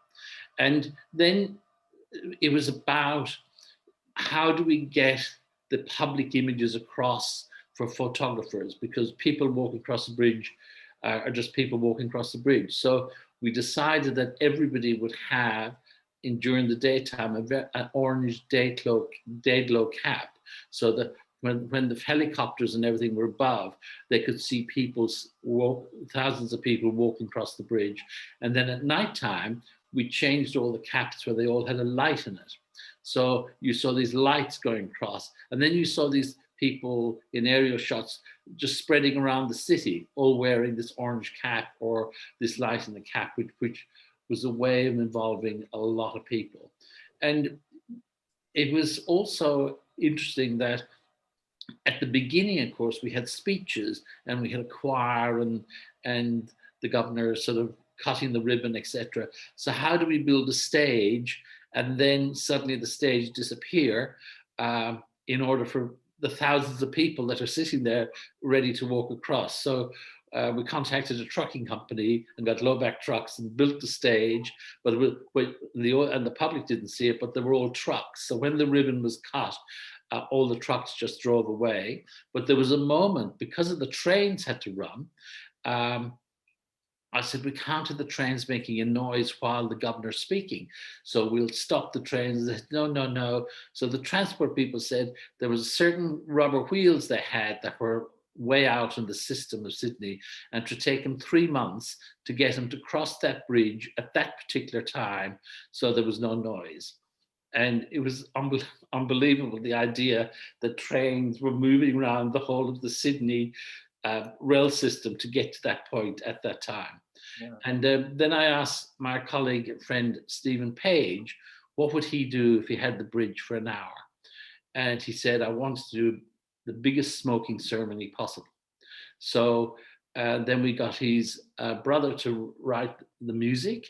S5: And then it was about how do we get the public images across for photographers, because people walking across the bridge are just people walking across the bridge. So we decided that everybody would have, during the daytime, an orange day glow cap, so that when the helicopters and everything were above, they could see thousands of people walking across the bridge. And then at nighttime, we changed all the caps where they all had a light in it. So you saw these lights going across, and then you saw these people in aerial shots just spreading around the city, all wearing this orange cap or this light in the cap, which was a way of involving a lot of people. And it was also interesting that at the beginning, of course, we had speeches and we had a choir and the governor sort of cutting the ribbon, etc. So how do we build a stage and then suddenly the stage disappear in order for the thousands of people that are sitting there ready to walk across? So we contacted a trucking company and got low-back trucks and built the stage, but the public didn't see it, but they were all trucks. So when the ribbon was cut, all the trucks just drove away. But there was a moment, because of the trains had to run, I said, we can't have the trains making a noise while the governor's speaking. So we'll stop the trains. They said, no, no, no. So the transport people said there was certain rubber wheels they had that were way out in the system of Sydney, and to take them 3 months to get them to cross that bridge at that particular time, so there was no noise. And it was unbelievable, the idea that trains were moving around the whole of the Sydney rail system to get to that point at that time. Yeah. And then I asked my colleague and friend Stephen Page, what would he do if he had the bridge for an hour? And he said, I want to do the biggest smoking ceremony possible. So then we got his brother to write the music,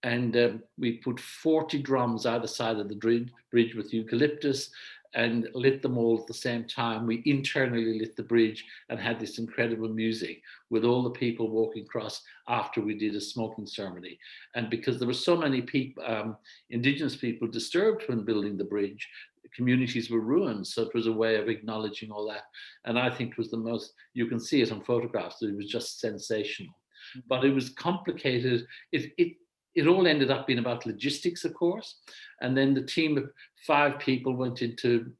S5: and we put 40 drums either side of the bridge with eucalyptus and lit them all at the same time. We internally lit the bridge and had this incredible music with all the people walking across after we did a smoking ceremony. And because there were so many people, Indigenous people disturbed when building the bridge, communities were ruined. So it was a way of acknowledging all that. And I think it was the most, you can see it on photographs, it was just sensational. But it was complicated. It all ended up being about logistics, of course. And then the team of 5 people went into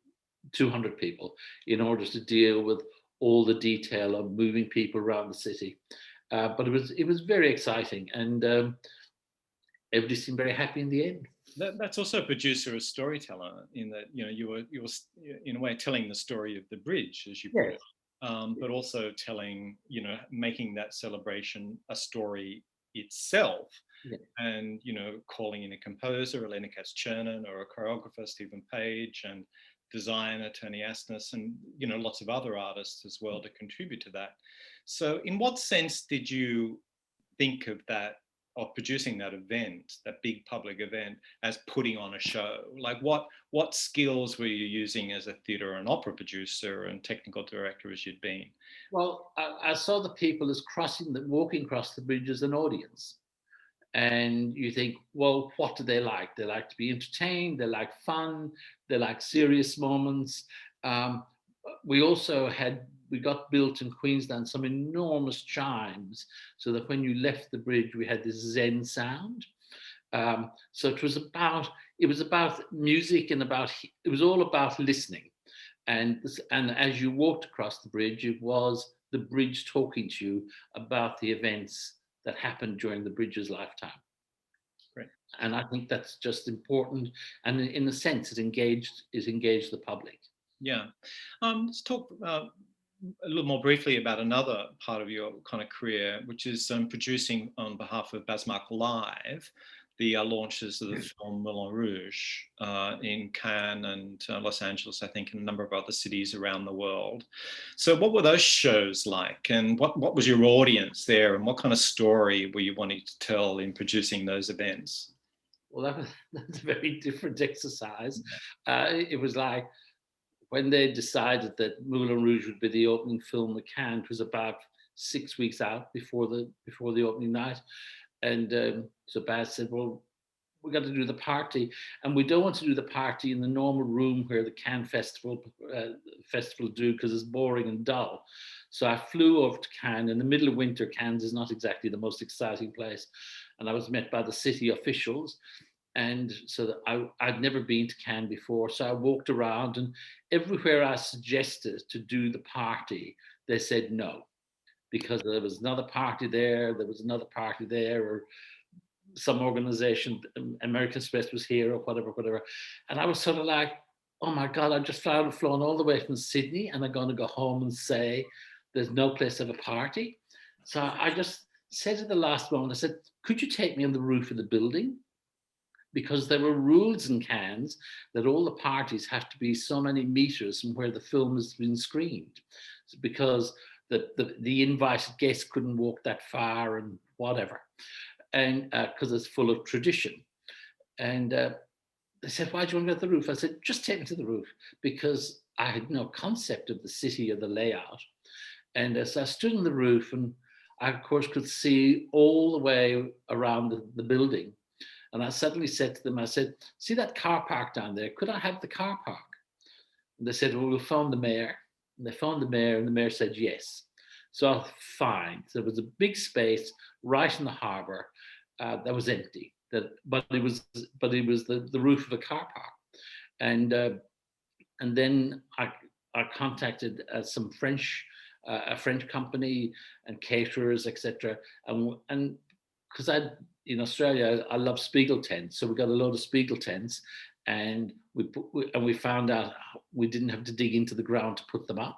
S5: 200 people in order to deal with all the detail of moving people around the city. But it was very exciting, and everybody seemed very happy in the end.
S1: That's also a producer, a storyteller, in that, you know, you were in a way telling the story of the bridge, as you put it, but also telling, you know, making that celebration a story itself. Yeah. And, you know, calling in a composer, Elena Katz-Chernin, or a choreographer, Stephen Page, and designer Tony Asnes, and, you know, lots of other artists as well to contribute to that. So in what sense did you think of that, of producing that event, that big public event, as putting on a show? Like what skills were you using as a theatre and opera producer and technical director as you'd been?
S5: Well, I saw the people as walking across the bridge as an audience. And you think, well, what do they like? They like to be entertained, they like fun, they like serious moments. We got built in Queensland some enormous chimes, so that when you left the bridge, we had this Zen sound. So it was about music, and it was all about listening. And as you walked across the bridge, it was the bridge talking to you about the events that happened during the bridge's lifetime.
S1: Great.
S5: And I think that's just important. And in a sense, it engaged the public.
S1: Yeah. Let's talk a little more briefly about another part of your kind of career, which is producing on behalf of Basmark Live, the launches of the film Moulin Rouge in Cannes and Los Angeles, I think, and a number of other cities around the world. So what were those shows like, and what was your audience there, and what kind of story were you wanting to tell in producing those events?
S5: Well, that's a very different exercise. It was like when they decided that Moulin Rouge would be the opening film at Cannes, it was about 6 weeks out before the opening night. And so Baz said, well, we got to do the party, and we don't want to do the party in the normal room where the Cannes festival do, because it's boring and dull. So I flew over to Cannes in the middle of winter. Cannes is not exactly the most exciting place. And I was met by the city officials. And so I'd never been to Cannes before. So I walked around, and everywhere I suggested to do the party, they said no, because there was another party there, or some organization, American Express was here, or whatever. And I was sort of like, oh my God, I've just flown all the way from Sydney, and I'm going to go home and say there's no place to have a party. So I just said at the last moment, I said, could you take me on the roof of the building? Because there were rules in Cannes that all the parties have to be so many meters from where the film has been screened, because the invited guests couldn't walk that far and whatever, and because it's full of tradition. And they said, why do you want to go to the roof? I said, just take me to the roof, because I had no concept of the city or the layout. And so I stood on the roof, and I, of course, could see all the way around the building. And I suddenly said to them, I said, see that car park down there? Could I have the car park? And they said, well, we'll phone the mayor. And they phoned the mayor, and the mayor said yes. So fine. So there was a big space right in the harbour that was empty. But it was the roof of a car park. And then I contacted some a French company and caterers, etc. And because in Australia, I love Spiegel tents, so we got a load of Spiegel tents, and we found out we didn't have to dig into the ground to put them up.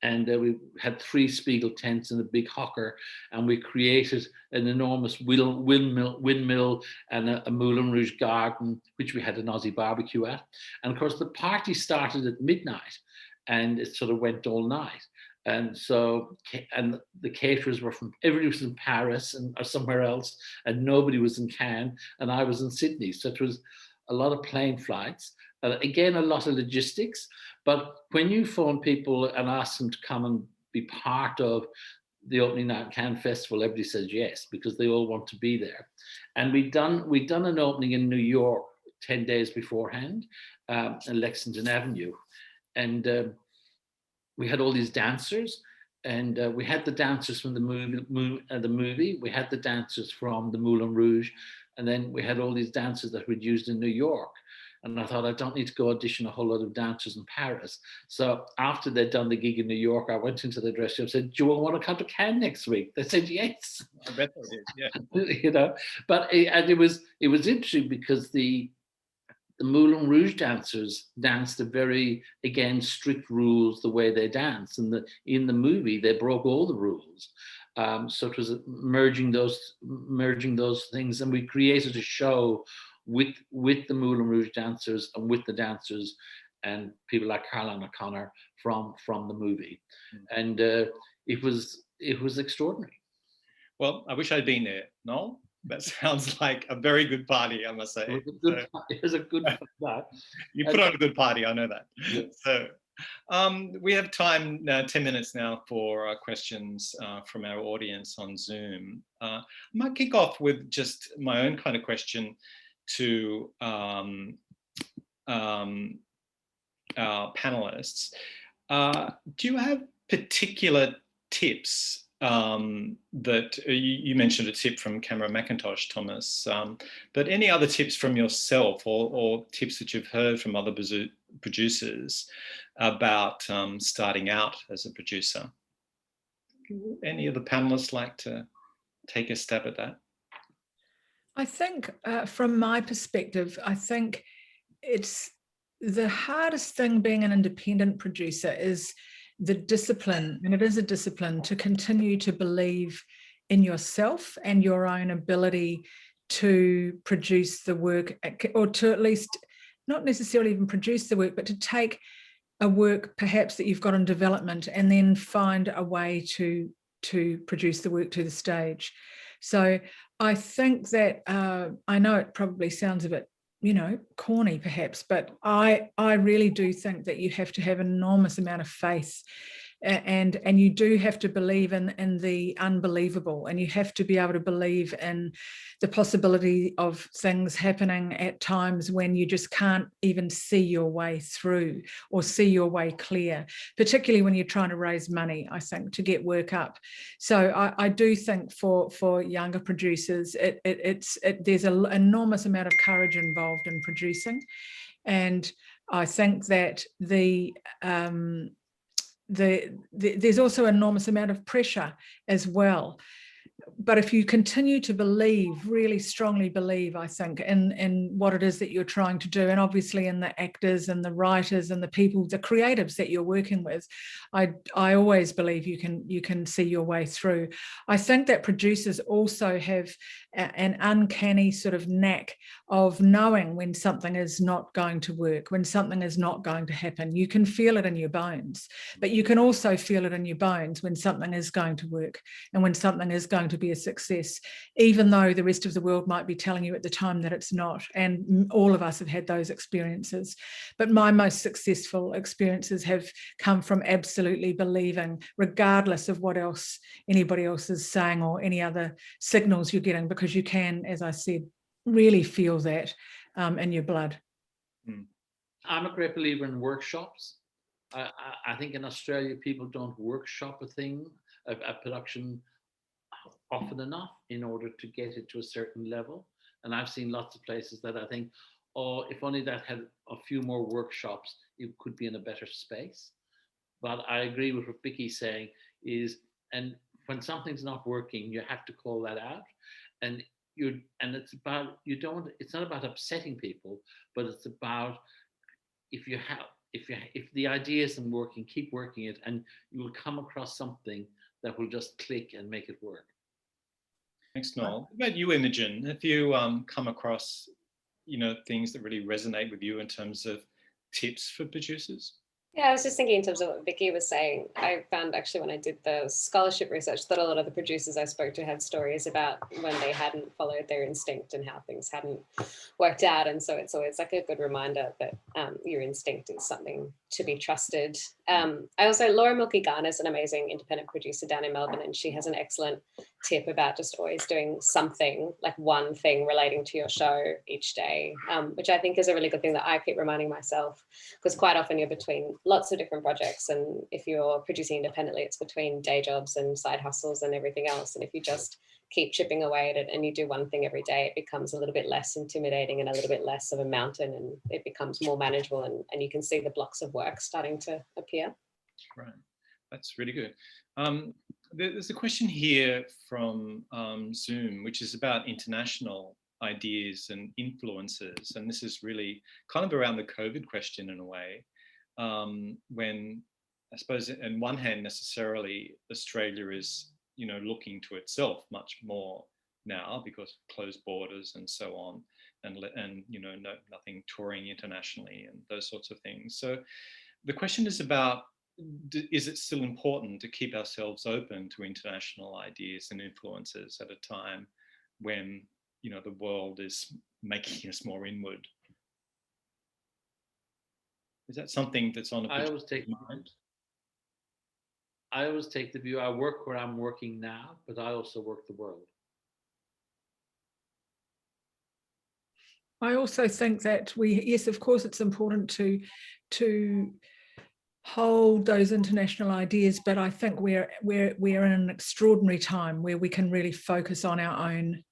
S5: And we had 3 Spiegel tents and a big hawker, and we created an enormous windmill and a Moulin Rouge garden, which we had an Aussie barbecue at. And of course, the party started at midnight, and it sort of went all night. And so, and the caterers were from, everybody was in Paris or somewhere else, and nobody was in Cannes, and I was in Sydney. So it was a lot of plane flights. Again, a lot of logistics. But when you phone people and ask them to come and be part of the opening night Cannes Festival, everybody says yes, because they all want to be there. And we'd done an opening in New York 10 days beforehand, in Lexington Avenue. And we had all these dancers, and we had the dancers from the movie, we had the dancers from the Moulin Rouge, and then we had all these dancers that we'd used in New York. And I thought, I don't need to go audition a whole lot of dancers in Paris. So after they'd done the gig in New York, I went into the dressing room and said, do you want to come to Cannes next week? They said, yes.
S1: I bet they did, yeah.
S5: You know, but it was interesting because the Moulin Rouge dancers danced a very, again, strict rules the way they dance. And in the movie, they broke all the rules. So it was merging those things, and we created a show with the Moulin Rouge dancers and with the dancers and people like Caroline O'Connor from the movie. And it was extraordinary.
S1: Well, I wish I'd been there, Noel. That sounds like a very good party, I must say.
S5: It was a good party.
S1: You put on a good party, I know that.
S5: Yes.
S1: So we have time, 10 minutes now for questions from our audience on Zoom. I might kick off with just my own kind of question to our panelists. Do you have particular tips that you mentioned a tip from Cameron McIntosh, Thomas, but any other tips from yourself or tips that you've heard from other producers about starting out as a producer? Any of the panelists like to take a stab at that?
S2: I think from my perspective, I think it's the hardest thing being an independent producer is the discipline, and it is a discipline to continue to believe in yourself and your own ability to produce the work, or to at least not necessarily even produce the work, but to take a work perhaps that you've got in development and then find a way to produce the work to the stage. So I think that I know it probably sounds a bit, corny perhaps, but I really do think that you have to have an enormous amount of faith, and you do have to believe in the unbelievable, and you have to be able to believe in the possibility of things happening at times when you just can't even see your way through or see your way clear, particularly when you're trying to raise money, I think, to get work up. So I do think for younger producers, there's an enormous amount of courage involved in producing, and I think that there's also an enormous amount of pressure as well. But if you continue to believe, really strongly believe, I think, in what it is that you're trying to do, and obviously in the actors and the writers and the people, the creatives that you're working with, I always believe you can see your way through. I think that producers also have an uncanny sort of knack of knowing when something is not going to work, when something is not going to happen. You can feel it in your bones, but you can also feel it in your bones when something is going to work and when something is going to be a success, even though the rest of the world might be telling you at the time that it's not. And all of us have had those experiences. But my most successful experiences have come from absolutely believing, regardless of what else anybody else is saying or any other signals you're getting, because you can, as I said, really feel that in your blood.
S5: I'm a great believer in workshops. I think in Australia, people don't workshop a production often enough in order to get it to a certain level. And I've seen lots of places that I think, oh, if only that had a few more workshops, it could be in a better space. But I agree with what Vicki's saying and when something's not working, you have to call that out. And it's not about upsetting people, but it's about, if you have, if the idea isn't working, keep working it, and you will come across something that will just click and make it work.
S1: Thanks, Noel. What about you, Imogen? Have you come across, things that really resonate with you in terms of tips for producers?
S4: Yeah, I was just thinking in terms of what Vicki was saying. I found actually when I did the scholarship research that a lot of the producers I spoke to had stories about when they hadn't followed their instinct and how things hadn't worked out. And so it's always like a good reminder that your instinct is something to be trusted. Laura Milky Garner is an amazing independent producer down in Melbourne, and she has an excellent tip about just always doing something, like one thing relating to your show each day, which I think is a really good thing that I keep reminding myself, because quite often you're between lots of different projects, and if you're producing independently, it's between day jobs and side hustles and everything else. And if you just keep chipping away at it and you do one thing every day, it becomes a little bit less intimidating and a little bit less of a mountain, and it becomes more manageable, and you can see the blocks of work starting to appear.
S1: Right, that's really good. There's a question here from Zoom, which is about international ideas and influences, and this is really kind of around the COVID question in a way, when I suppose on one hand necessarily Australia is looking to itself much more now because of closed borders and so on, and nothing touring internationally and those sorts of things. So the question is about, is it still important to keep ourselves open to international ideas and influences at a time when the world is making us more inward? Is that something that's on a
S5: I always
S1: mind?
S5: I always take the view, I work where I'm working now, but I also work the world.
S2: I also think that yes, of course, it's important to hold those international ideas, but I think we're in an extraordinary time where we can really focus on our own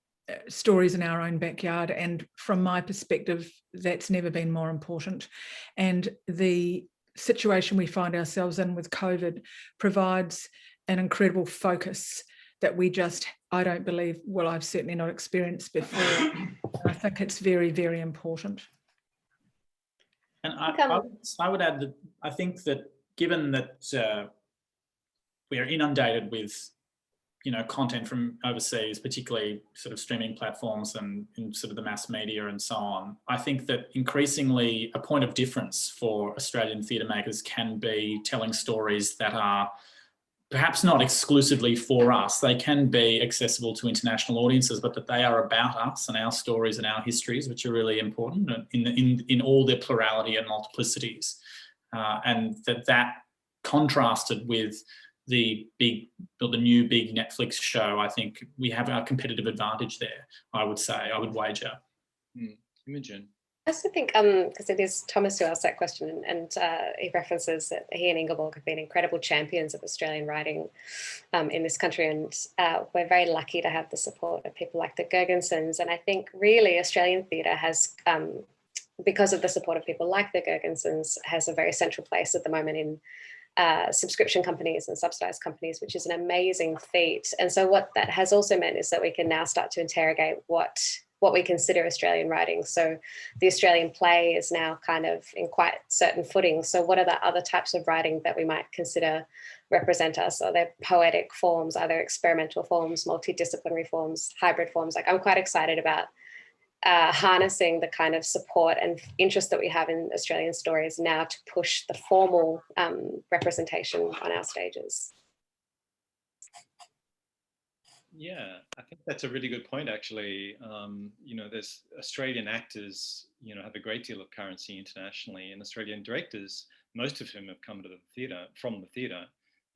S2: stories in our own backyard. And from my perspective, that's never been more important. And the situation we find ourselves in with COVID provides an incredible focus that I don't believe, well, I've certainly not experienced before. I think it's very, very important.
S3: And I would add that I think that given that we are inundated with content from overseas, particularly sort of streaming platforms and in sort of the mass media and so on, I think that increasingly a point of difference for Australian theatre makers can be telling stories that are perhaps not exclusively for us. They can be accessible to international audiences, but that they are about us and our stories and our histories, which are really important in all their plurality and multiplicities. And that contrasted with the new big Netflix show, I think we have our competitive advantage there, I would say, I would wager.
S1: Imogen?
S4: I also think, because it is Thomas who asked that question, and he references that he and Ingeborg have been incredible champions of Australian writing in this country, and we're very lucky to have the support of people like the Gergensons. And I think really Australian theatre has, because of the support of people like the Gergensons, has a very central place at the moment in subscription companies and subsidised companies, which is an amazing feat. And so what that has also meant is that we can now start to interrogate what we consider Australian writing. So the Australian play is now kind of in quite certain footing. So what are the other types of writing that we might consider represent us? Are there poetic forms? Are there experimental forms, multidisciplinary forms, hybrid forms? Like, I'm quite excited about harnessing the kind of support and interest that we have in Australian stories now to push the formal representation on our stages.
S1: Yeah, I think that's a really good point, actually. There's Australian actors, have a great deal of currency internationally, and Australian directors, most of whom have come to the theatre, from the theatre,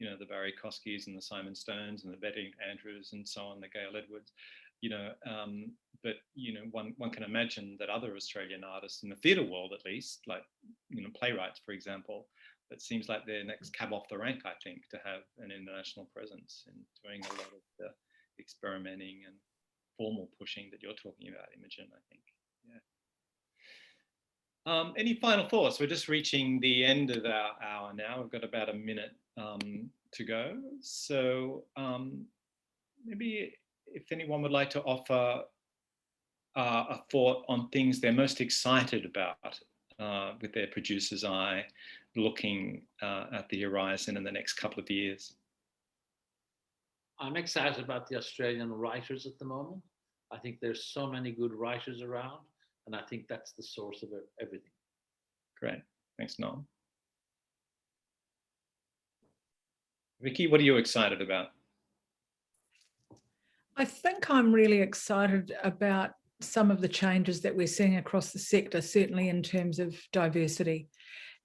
S1: the Barry Koskis and the Simon Stones and the Betty Andrews and so on, the Gail Edwards, but one can imagine that other Australian artists in the theatre world, at least, like, playwrights, for example, it seems like they're next cab off the rank, I think, to have an international presence and doing a lot of the experimenting and formal pushing that you're talking about, Imogen, I think. Yeah. Any final thoughts? We're just reaching the end of our hour now. We've got about a minute to go. So maybe if anyone would like to offer a thought on things they're most excited about with their producer's eye, looking at the horizon in the next couple of years?
S5: I'm excited about the Australian writers at the moment. I think there's so many good writers around, and I think that's the source of everything.
S1: Great, thanks, Noel. Vicki, what are you excited about?
S2: I think I'm really excited about some of the changes that we're seeing across the sector, certainly in terms of diversity.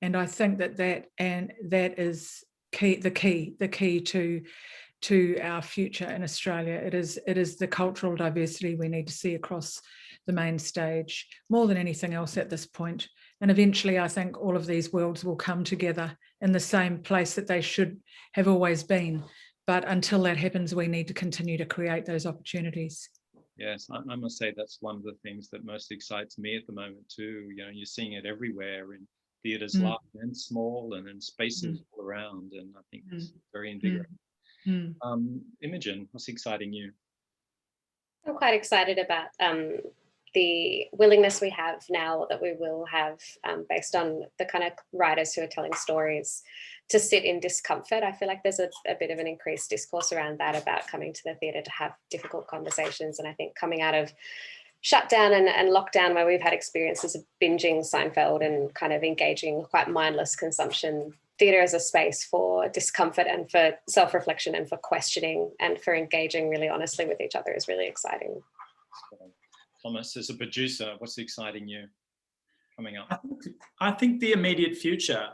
S2: And I think that is the key to our future in Australia. It is the cultural diversity we need to see across the main stage more than anything else at this point. And eventually I think all of these worlds will come together in the same place that they should have always been. But until that happens, we need to continue to create those opportunities.
S1: Yes, I must say that's one of the things that most excites me at the moment too. You know, you're seeing it everywhere in theatres large and small and in spaces all around, and I think it's very invigorating. Imogen, what's exciting you?
S4: I'm quite excited about the willingness we have now, that we will have, based on the kind of writers who are telling stories, to sit in discomfort. I feel like there's a bit of an increased discourse around that, about coming to the theatre to have difficult conversations. And I think coming out of shutdown and lockdown, where we've had experiences of binging Seinfeld and kind of engaging quite mindless consumption, theatre as a space for discomfort and for self-reflection and for questioning and for engaging really honestly with each other is really exciting.
S1: Thomas, as a producer, what's exciting you coming up?
S3: I think the immediate future,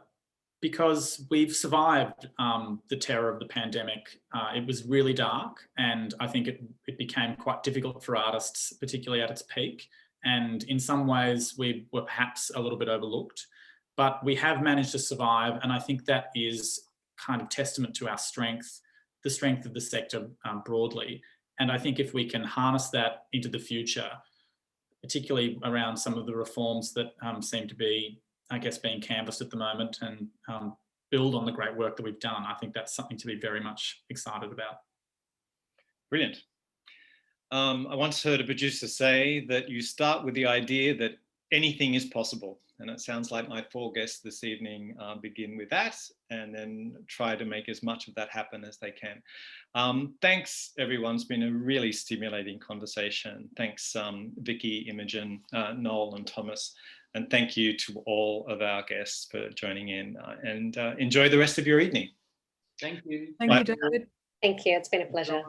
S3: because we've survived the terror of the pandemic. It was really dark, and I think it became quite difficult for artists, particularly at its peak. And in some ways we were perhaps a little bit overlooked, but we have managed to survive. And I think that is kind of testament to our strength, the strength of the sector broadly. And I think if we can harness that into the future, particularly around some of the reforms that seem to be, I guess, being canvassed at the moment, and build on the great work that we've done, I think that's something to be very much excited about.
S1: Brilliant. I once heard a producer say that you start with the idea that anything is possible. And it sounds like my 4 guests this evening begin with that, and then try to make as much of that happen as they can. Thanks, everyone. It's been a really stimulating conversation. Thanks, Vicki, Imogen, Noel and Thomas. And thank you to all of our guests for joining in, and enjoy the rest of your evening.
S5: Thank you.
S2: Thank you, David.
S4: Thank you. It's been a pleasure.